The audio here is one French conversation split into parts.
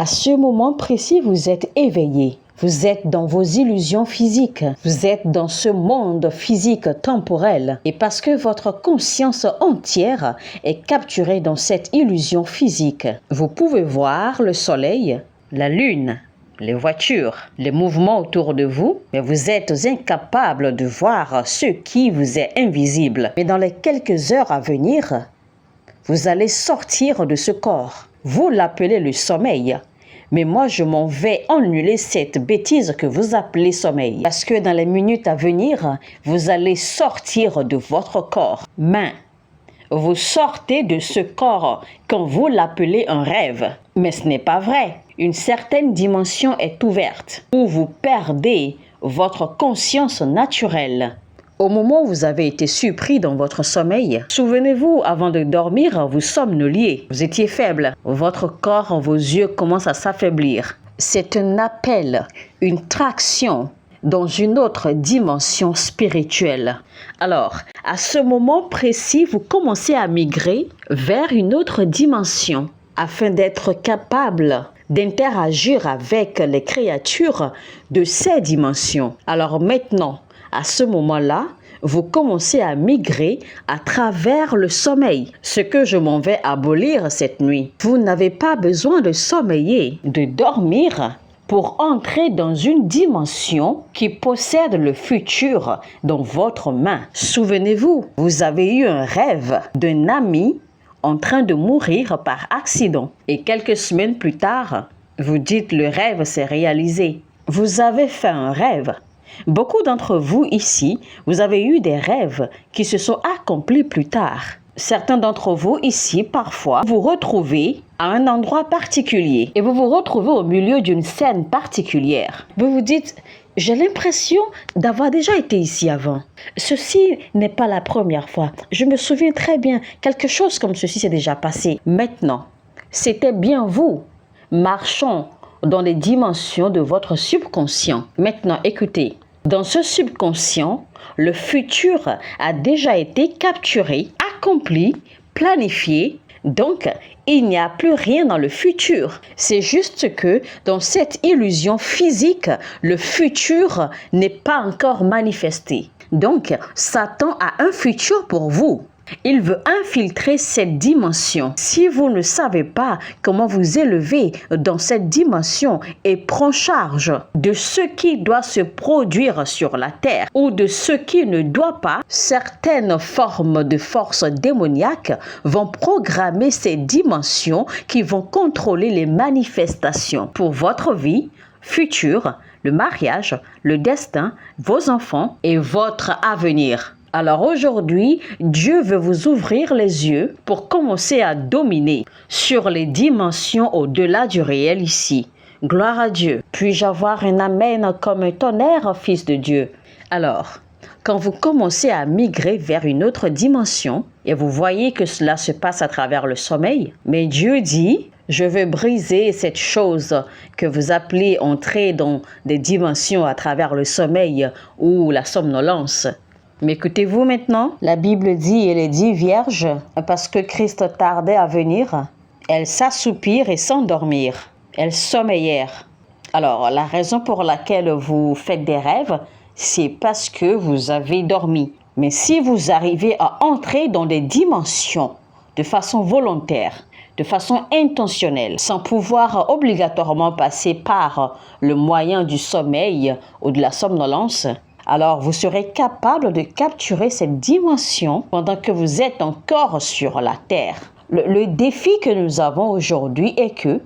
À ce moment précis, vous êtes éveillé. Vous êtes dans vos illusions physiques. Vous êtes dans ce monde physique temporel. Et parce que votre conscience entière est capturée dans cette illusion physique, vous pouvez voir le soleil, la lune, les voitures, les mouvements autour de vous, mais vous êtes incapable de voir ce qui vous est invisible. Mais dans les quelques heures à venir, vous allez sortir de ce corps. Vous l'appelez le sommeil. Mais moi, je m'en vais annuler cette bêtise que vous appelez sommeil. Parce que dans les minutes à venir, vous allez sortir de votre corps. Mais vous sortez de ce corps quand vous l'appelez un rêve. Mais ce n'est pas vrai. Une certaine dimension est ouverte où vous perdez votre conscience naturelle. Au moment où vous avez été surpris dans votre sommeil, souvenez-vous, avant de dormir, vous somnoliez. Vous étiez faible. Votre corps, vos yeux commencent à s'affaiblir. C'est un appel, une traction dans une autre dimension spirituelle. Alors, à ce moment précis, vous commencez à migrer vers une autre dimension afin d'être capable d'interagir avec les créatures de ces dimensions. Alors maintenant, à ce moment-là, vous commencez à migrer à travers le sommeil, ce que je m'en vais abolir cette nuit. Vous n'avez pas besoin de sommeiller, de dormir pour entrer dans une dimension qui possède le futur dans votre main. Souvenez-vous, vous avez eu un rêve d'un ami en train de mourir par accident. Et quelques semaines plus tard, vous dites le rêve s'est réalisé. Vous avez fait un rêve. Beaucoup d'entre vous ici, vous avez eu des rêves qui se sont accomplis plus tard. Certains d'entre vous ici, parfois, vous retrouvez à un endroit particulier et vous vous retrouvez au milieu d'une scène particulière. Vous vous dites, j'ai l'impression d'avoir déjà été ici avant. Ceci n'est pas la première fois. Je me souviens très bien, quelque chose comme ceci s'est déjà passé. Maintenant, c'était bien vous, marchant dans les dimensions de votre subconscient. Maintenant, écoutez, dans ce subconscient, le futur a déjà été capturé, accompli, planifié. Donc, il n'y a plus rien dans le futur. C'est juste que dans cette illusion physique, le futur n'est pas encore manifesté. Donc, Satan a un futur pour vous. Il veut infiltrer cette dimension. Si vous ne savez pas comment vous élever dans cette dimension et prendre charge de ce qui doit se produire sur la terre ou de ce qui ne doit pas, certaines formes de forces démoniaques vont programmer ces dimensions qui vont contrôler les manifestations pour votre vie future, le mariage, le destin, vos enfants et votre avenir. Alors aujourd'hui, Dieu veut vous ouvrir les yeux pour commencer à dominer sur les dimensions au-delà du réel ici. Gloire à Dieu. Puis-je avoir un amen comme un tonnerre, fils de Dieu? Alors, quand vous commencez à migrer vers une autre dimension et vous voyez que cela se passe à travers le sommeil, mais Dieu dit, je veux briser cette chose que vous appelez entrer dans des dimensions à travers le sommeil ou la somnolence. M'écoutez-vous maintenant? La Bible dit, elle est dit vierge, parce que Christ tardait à venir. Elles s'assoupirent et s'endormirent. Elles sommeillèrent. Alors, la raison pour laquelle vous faites des rêves, c'est parce que vous avez dormi. Mais si vous arrivez à entrer dans des dimensions de façon volontaire, de façon intentionnelle, sans pouvoir obligatoirement passer par le moyen du sommeil ou de la somnolence, alors vous serez capable de capturer cette dimension pendant que vous êtes encore sur la terre. Le défi que nous avons aujourd'hui est que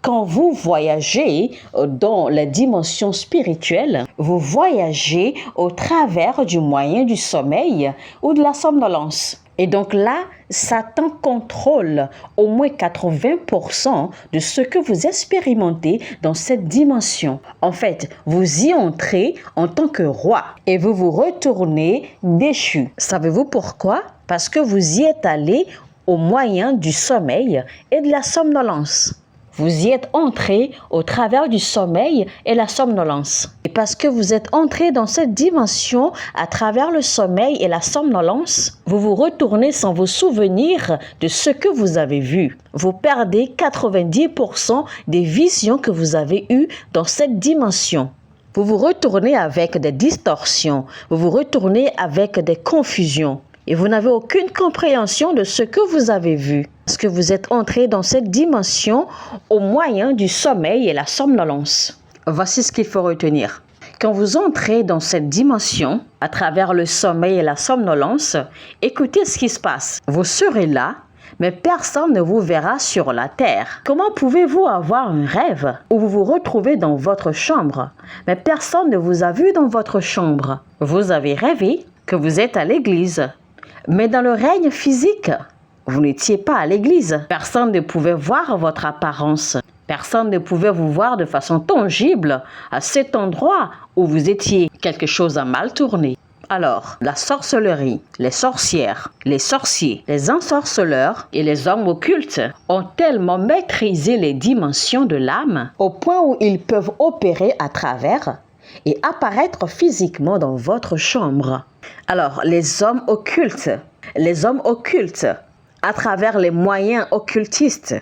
quand vous voyagez dans la dimension spirituelle, vous voyagez au travers du moyen du sommeil ou de la somnolence. Et donc là, Satan contrôle au moins 80% de ce que vous expérimentez dans cette dimension. En fait, vous y entrez en tant que roi et vous vous retournez déchu. Savez-vous pourquoi? Parce que vous y êtes allé au moyen du sommeil et de la somnolence. Vous y êtes entré au travers du sommeil et la somnolence. Et parce que vous êtes entré dans cette dimension à travers le sommeil et la somnolence, vous vous retournez sans vous souvenir de ce que vous avez vu. Vous perdez 90% des visions que vous avez eues dans cette dimension. Vous vous retournez avec des distorsions, vous vous retournez avec des confusions. Et vous n'avez aucune compréhension de ce que vous avez vu. Parce que vous êtes entré dans cette dimension au moyen du sommeil et la somnolence. Voici ce qu'il faut retenir. Quand vous entrez dans cette dimension, à travers le sommeil et la somnolence, écoutez ce qui se passe. Vous serez là, mais personne ne vous verra sur la terre. Comment pouvez-vous avoir un rêve où vous vous retrouvez dans votre chambre, mais personne ne vous a vu dans votre chambre? Vous avez rêvé que vous êtes à l'église. Mais dans le règne physique, vous n'étiez pas à l'église. Personne ne pouvait voir votre apparence. Personne ne pouvait vous voir de façon tangible à cet endroit où vous étiez. Quelque chose a mal tourné. Alors, la sorcellerie, les sorcières, les sorciers, les ensorceleurs et les hommes occultes ont tellement maîtrisé les dimensions de l'âme au point où ils peuvent opérer à travers et apparaître physiquement dans votre chambre. Alors, les hommes occultes, à travers les moyens occultistes,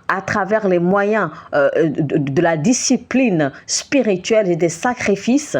à travers les moyens de la discipline spirituelle et des sacrifices,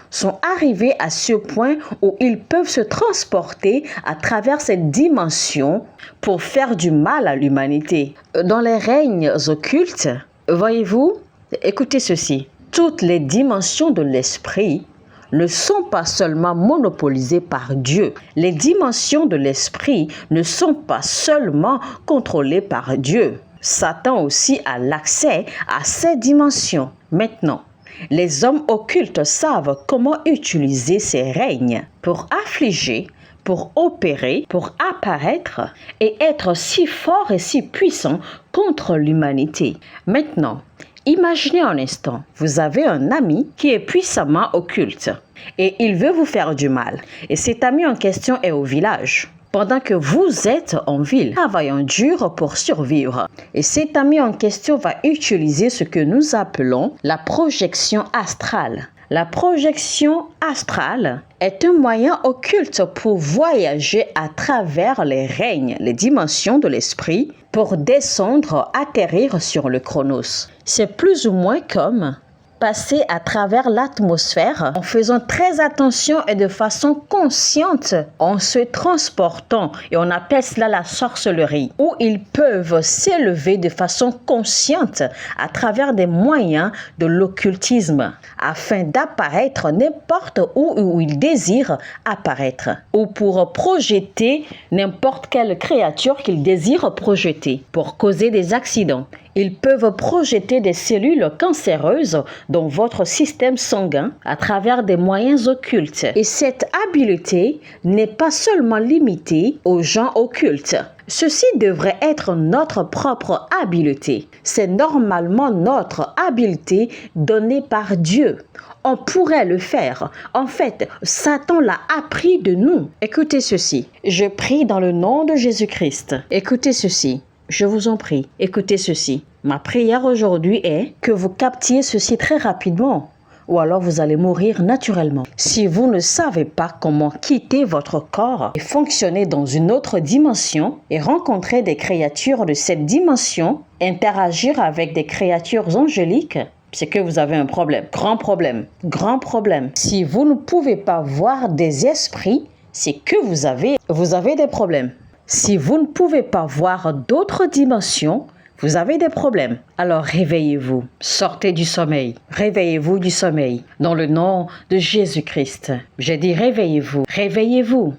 sont arrivés à ce point où ils peuvent se transporter à travers cette dimension pour faire du mal à l'humanité. Dans les règnes occultes, voyez-vous, écoutez ceci, toutes les dimensions de l'esprit ne sont pas seulement monopolisées par Dieu. Les dimensions de l'esprit ne sont pas seulement contrôlées par Dieu. Satan aussi a l'accès à ces dimensions. Maintenant, les hommes occultes savent comment utiliser ces règnes pour affliger, pour opérer, pour apparaître et être si forts et si puissants contre l'humanité. Maintenant, imaginez un instant, vous avez un ami qui est puissamment occulte et il veut vous faire du mal. Et cet ami en question est au village, pendant que vous êtes en ville, travaillant dur pour survivre. Et cet ami en question va utiliser ce que nous appelons la projection astrale. La projection astrale est un moyen occulte pour voyager à travers les règnes, les dimensions de l'esprit, pour descendre, atterrir sur le chronos. C'est plus ou moins comme passer à travers l'atmosphère en faisant très attention et de façon consciente, en se transportant, et on appelle cela la sorcellerie, où ils peuvent s'élever de façon consciente à travers des moyens de l'occultisme, afin d'apparaître n'importe où ils désirent apparaître, ou pour projeter n'importe quelle créature qu'ils désirent projeter, pour causer des accidents. Ils peuvent projeter des cellules cancéreuses dans votre système sanguin à travers des moyens occultes. Et cette habileté n'est pas seulement limitée aux gens occultes. Ceci devrait être notre propre habileté. C'est normalement notre habileté donnée par Dieu. On pourrait le faire. En fait, Satan l'a appris de nous. Écoutez ceci. Je prie dans le nom de Jésus-Christ. Écoutez ceci. Je vous en prie, écoutez ceci. Ma prière aujourd'hui est que vous captiez ceci très rapidement, ou alors vous allez mourir naturellement. Si vous ne savez pas comment quitter votre corps et fonctionner dans une autre dimension et rencontrer des créatures de cette dimension, interagir avec des créatures angéliques, c'est que vous avez un problème, grand problème, grand problème. Si vous ne pouvez pas voir des esprits, c'est que vous avez des problèmes. Si vous ne pouvez pas voir d'autres dimensions, vous avez des problèmes. Alors réveillez-vous, sortez du sommeil, réveillez-vous du sommeil. Dans le nom de Jésus-Christ, j'ai dit réveillez-vous, réveillez-vous.